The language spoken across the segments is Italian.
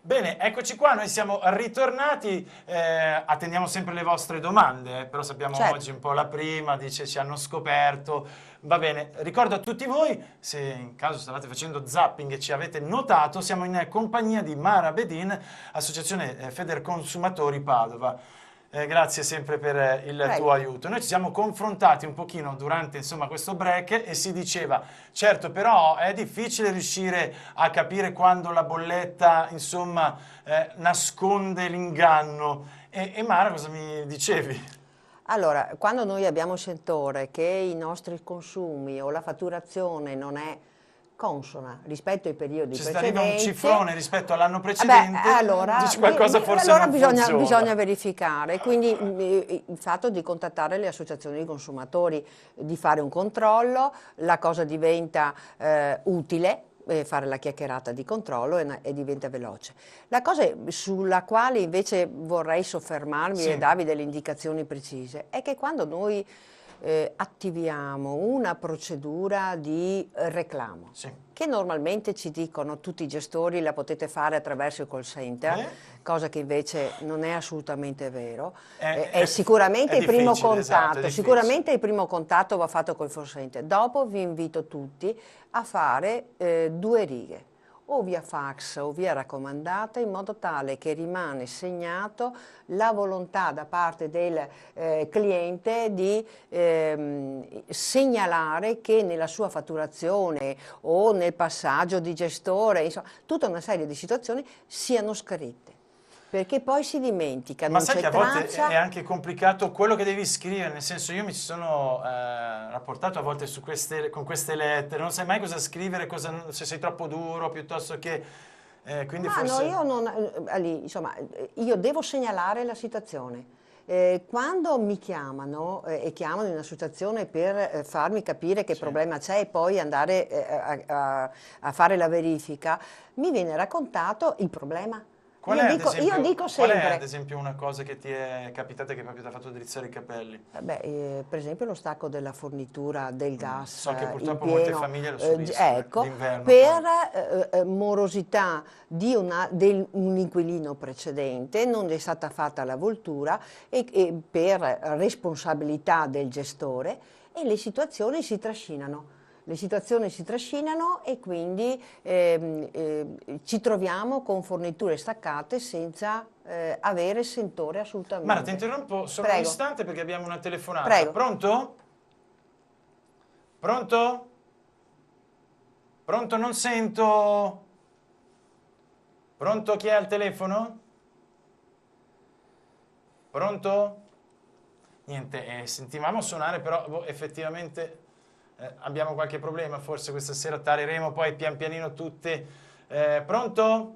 Bene, eccoci qua, noi siamo ritornati, attendiamo sempre le vostre domande, però sappiamo Certo. oggi un po' la prima, dice ci hanno scoperto, va bene, ricordo a tutti voi, se in caso stavate facendo zapping e ci avete notato, siamo in compagnia di Mara Bedin, Associazione Federconsumatori Padova. Grazie sempre per il tuo Prego. aiuto. Noi ci siamo confrontati un pochino durante insomma, questo break e si diceva, certo però è difficile riuscire a capire quando la bolletta insomma, nasconde l'inganno. E Mara cosa mi dicevi? Allora, quando noi abbiamo il sentore che i nostri consumi o la fatturazione non è consona rispetto ai periodi Se arriva un precedenti, cifrone rispetto all'anno precedente, allora, dici qualcosa forse allora non bisogna funziona. verificare. Quindi il fatto di contattare le associazioni di consumatori, di fare un controllo, la cosa diventa utile. Fare la chiacchierata di controllo e diventa veloce. La cosa sulla quale invece vorrei soffermarmi Sì, e darvi delle indicazioni precise è che quando noi attiviamo una procedura di reclamo, sì. che normalmente ci dicono tutti i gestori la potete fare attraverso il call center, cosa che invece non è assolutamente vero. È sicuramente è il primo difficile, esatto, è contatto, difficile. sicuramente il primo contatto va fatto col call center. Dopo vi invito tutti a fare 2 righe, o via fax o via raccomandata, in modo tale che rimane segnato la volontà da parte del cliente di segnalare che nella sua fatturazione o nel passaggio di gestore, insomma, tutta una serie di situazioni siano scritte. Perché poi si dimentica, Ma non sai che c'è a volte traccia. è anche complicato quello che devi scrivere, nel senso io mi ci sono rapportato a volte con queste lettere, non sai mai cosa scrivere, se sei troppo duro piuttosto che... quindi Ma no, forse... io non, insomma, io devo segnalare la situazione. Quando mi chiamano e chiamano in associazione per farmi capire che Sì. problema c'è e poi andare a fare la verifica, mi viene raccontato il problema. Qual è, Io dico qual è ad sempre, esempio una cosa che ti è capitata che proprio ti ha fatto drizzare i capelli? per esempio lo stacco della fornitura del gas So che in purtroppo molte pieno, famiglie lo subiscono, ecco, d'inverno per poi. morosità di un inquilino precedente non è stata fatta la voltura e per responsabilità del gestore e le situazioni si trascinano. Le situazioni si trascinano e quindi ci troviamo con forniture staccate senza avere sentore assolutamente. Mara, ti interrompo solo un Prego, istante perché abbiamo una telefonata. prego. Pronto? Pronto? Pronto? Non sento. Pronto? Chi è al telefono? Pronto? Niente, sentivamo suonare, però effettivamente abbiamo qualche problema. Forse questa sera tareremo poi pian pianino tutte. Pronto?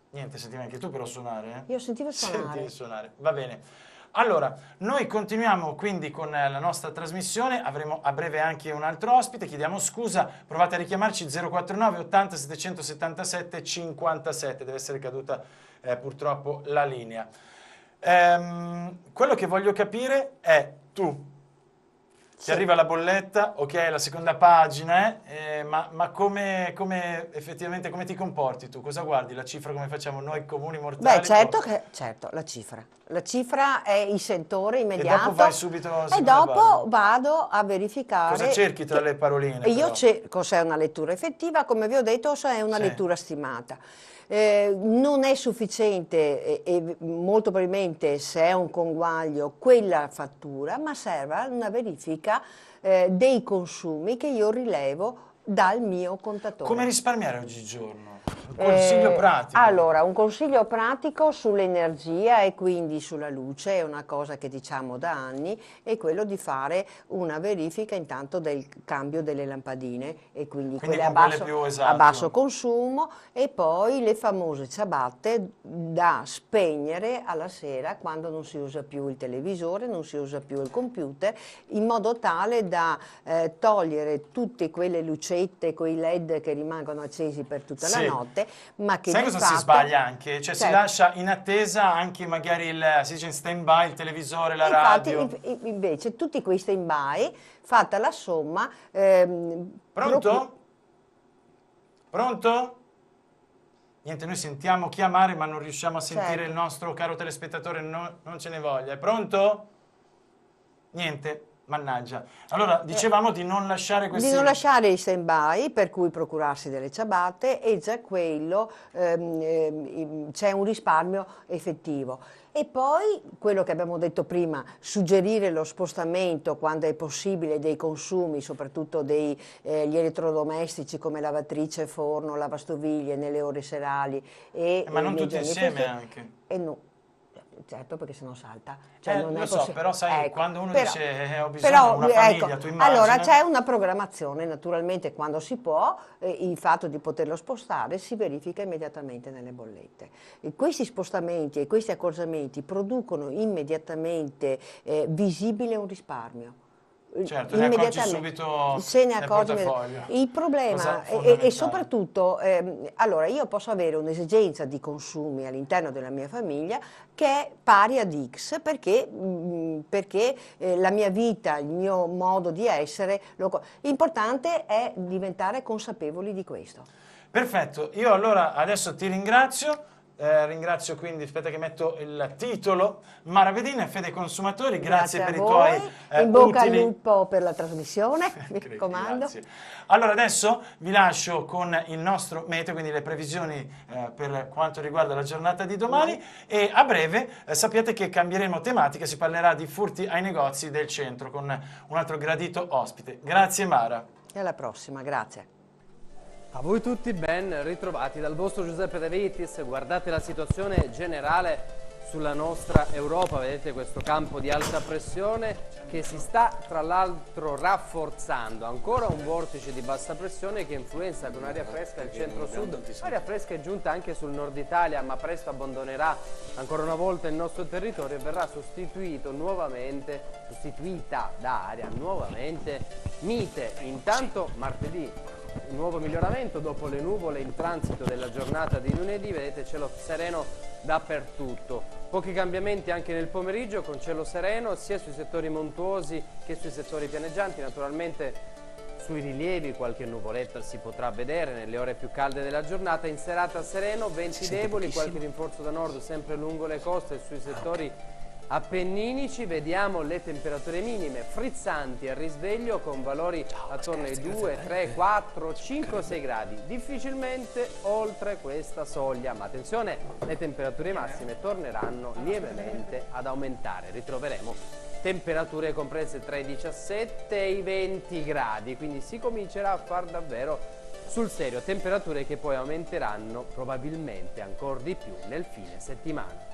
Niente, sentivi anche tu però suonare, Io sentivo suonare. Sentivi suonare, va bene. Allora, noi continuiamo quindi con la nostra trasmissione, avremo a breve anche un altro ospite, chiediamo scusa, provate a richiamarci 049 80 777 57, deve essere caduta purtroppo la linea. Quello che voglio capire è tu. Ti Sì. arriva la bolletta, ok, la seconda pagina, ma come effettivamente come ti comporti tu? Cosa guardi? La cifra come facciamo noi comuni mortali? Beh, certo, la cifra. La cifra è il sentore E immediato. dopo vai subito alla E seconda dopo pagina. vado a verificare. Cosa cerchi tra le paroline Io però? cerco se è una lettura effettiva, come vi ho detto, se è una Sì. lettura stimata. Non è sufficiente e molto probabilmente se è un conguaglio quella fattura, ma serve una verifica dei consumi che io rilevo dal mio contatore. Come risparmiare oggigiorno? Un consiglio pratico. Allora, un consiglio pratico sull'energia e quindi sulla luce, è una cosa che diciamo da anni, è quello di fare una verifica intanto del cambio delle lampadine e quindi quelle con quelle più, a esatto. basso consumo e poi le famose ciabatte da spegnere alla sera quando non si usa più il televisore, non si usa più il computer, in modo tale da togliere tutte quelle lucette, quei LED che rimangono accesi per tutta la Sì. notte, ma che Sai di cosa fatto... si sbaglia anche? Cioè si Certo. lascia in attesa anche magari si dice in stand by il televisore, la Infatti, radio. invece, tutti quei stand-by, fatta la somma... Pronto? Pronto? Niente, noi sentiamo chiamare ma non riusciamo a sentire Certo. il nostro caro telespettatore, non ce ne voglia. È pronto? Niente, mannaggia. Allora, dicevamo di non lasciare questi... Di non lasciare i stand-by, per cui procurarsi delle ciabatte, e già quello c'è un risparmio effettivo. E poi quello che abbiamo detto prima, suggerire lo spostamento quando è possibile dei consumi, soprattutto gli elettrodomestici come lavatrice, forno, lavastoviglie nelle ore serali. ma non via tutti dicendo. insieme anche. E no. Certo, perché sennò salta. Cioè, non è lo so, possi- però sai, Ecco, quando uno però- dice ho bisogno, però, una famiglia, ecco, tu immagini... allora c'è una programmazione, naturalmente quando si può, il fatto di poterlo spostare si verifica immediatamente nelle bollette. E questi spostamenti e questi accorgimenti producono immediatamente visibile un risparmio. Certo, ne accorgi Immediatamente. subito Se ne nel accorge portafoglio. il Cosa problema fondamentale. e soprattutto allora io posso avere un'esigenza di consumi all'interno della mia famiglia che è pari ad X perché la mia vita, il mio modo di essere, l'importante è diventare consapevoli di questo. Perfetto, io allora adesso ti ringrazio. Ringrazio quindi, aspetta che metto il titolo, Mara Bedin, Fede Consumatori, grazie per a i voi, tuoi in bocca utili... al lupo per la trasmissione, mi raccomando. Grazie. Allora adesso vi lascio con il nostro meteo, quindi le previsioni per quanto riguarda la giornata di domani e a breve sappiate che cambieremo tematica, si parlerà di furti ai negozi del centro con un altro gradito ospite. Grazie Mara. E alla prossima, grazie. A voi tutti ben ritrovati dal vostro Giuseppe De Vitis. Guardate la situazione generale sulla nostra Europa, vedete questo campo di alta pressione che si sta tra l'altro rafforzando, ancora un vortice di bassa pressione che influenza con aria fresca il centro-sud, aria fresca è giunta anche sul nord Italia ma presto abbandonerà ancora una volta il nostro territorio e verrà sostituita da aria nuovamente mite. Intanto martedì un nuovo miglioramento dopo le nuvole in transito della giornata di lunedì, vedete cielo sereno dappertutto. Pochi cambiamenti anche nel pomeriggio con cielo sereno sia sui settori montuosi che sui settori pianeggianti, naturalmente sui rilievi qualche nuvoletta si potrà vedere nelle ore più calde della giornata. In serata sereno, venti deboli, qualche rinforzo da nord sempre lungo le coste e sui settori appenninici. Vediamo le temperature minime frizzanti al risveglio con valori attorno ai 2, 3, 4, 5, 6 gradi, difficilmente oltre questa soglia, ma attenzione, le temperature massime torneranno lievemente ad aumentare, ritroveremo temperature comprese tra i 17 e i 20 gradi, quindi si comincerà a far davvero sul serio, temperature che poi aumenteranno probabilmente ancora di più nel fine settimana.